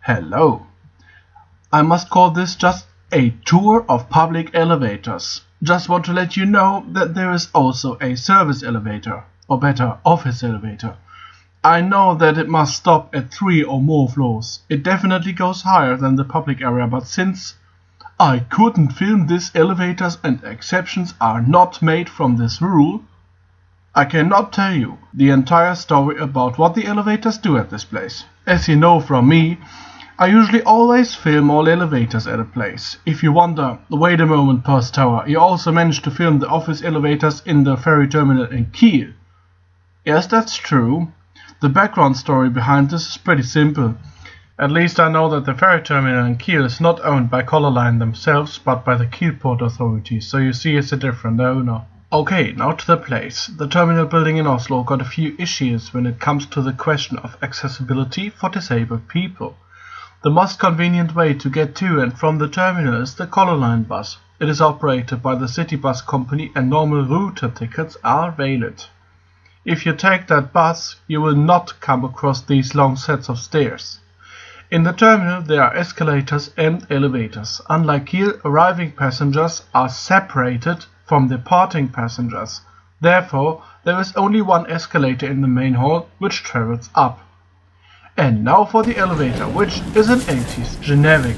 Hello. I must call this just a tour of public elevators. Just want to let you know that there is also a service elevator, or better, office elevator. I know that it must stop at 3 or more floors. It definitely goes higher than the public area, but since I couldn't film these elevators and exceptions are not made from this rule, I cannot tell you the entire story about what the elevators do at this place. As you know from me, I usually always film all elevators at a place. If you wonder, wait a moment, Post Tower, you also managed to film the office elevators in the ferry terminal in Kiel. Yes, that's true. The background story behind this is pretty simple. At least I know that the ferry terminal in Kiel is not owned by Color Line themselves, but by the Kiel Port Authority, so you see it's a different owner. Okay, now to the place. The terminal building in Oslo got a few issues when it comes to the question of accessibility for disabled people. The most convenient way to get to and from the terminal is the Color Line bus. It is operated by the city bus company and normal route tickets are valid. If you take that bus, you will not come across these long sets of stairs. In the terminal there are escalators and elevators. Unlike Kiel, arriving passengers are separated from departing passengers. Therefore, there is only one escalator in the main hall which travels up. And now for the elevator, which is an 80s generic.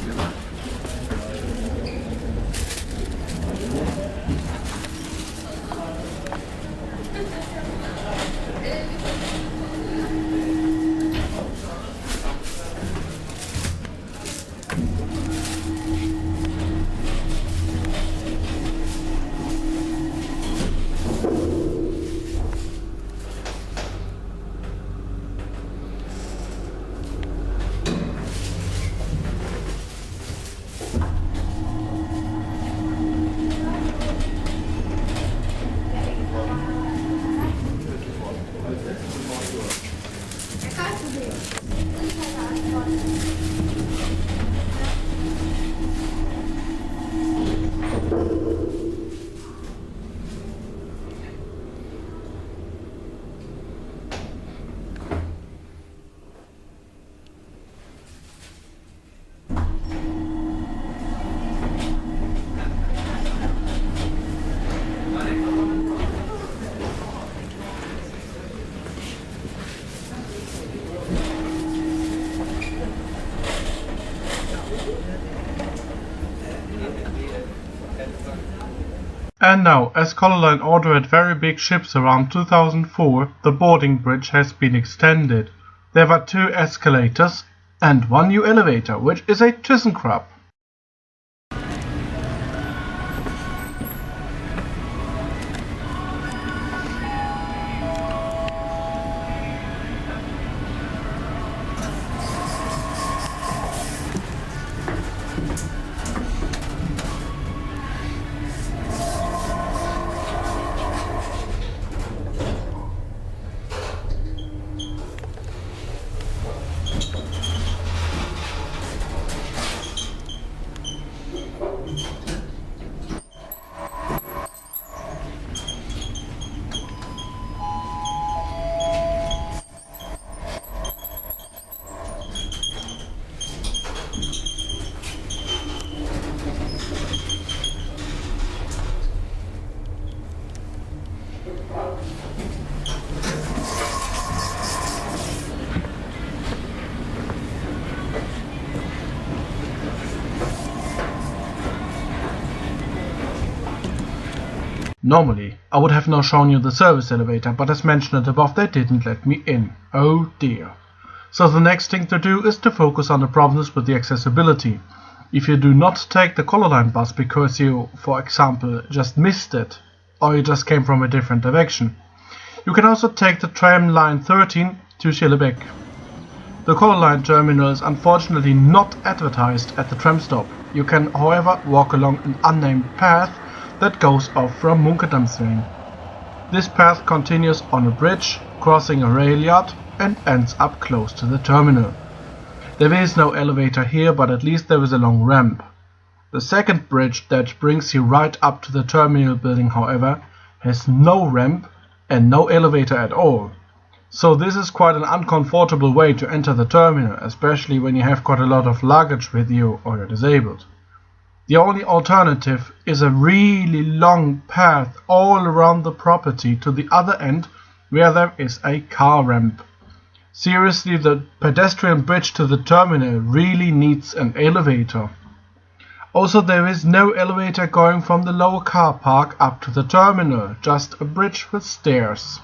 And now, as Color Line ordered very big ships around 2004, the boarding bridge has been extended. There were 2 escalators and 1 new elevator, which is a ThyssenKrupp. Normally, I would have now shown you the service elevator, but as mentioned above, they didn't let me in. Oh dear. So the next thing to do is to focus on the problems with the accessibility. If you do not take the Color Line bus because you, for example, just missed it, or you just came from a different direction, you can also take the tram line 13 to Skellebæk. The Color Line terminal is unfortunately not advertised at the tram stop. You can, however, walk along an unnamed path that goes off from Munkedamsveien. This path continues on a bridge, crossing a rail yard, and ends up close to the terminal. There is no elevator here, but at least there is a long ramp. The second bridge that brings you right up to the terminal building, however, has no ramp and no elevator at all. So this is quite an uncomfortable way to enter the terminal, especially when you have got a lot of luggage with you or you're disabled. The only alternative is a really long path all around the property to the other end where there is a car ramp. Seriously, the pedestrian bridge to the terminal really needs an elevator. Also, there is no elevator going from the lower car park up to the terminal, just a bridge with stairs.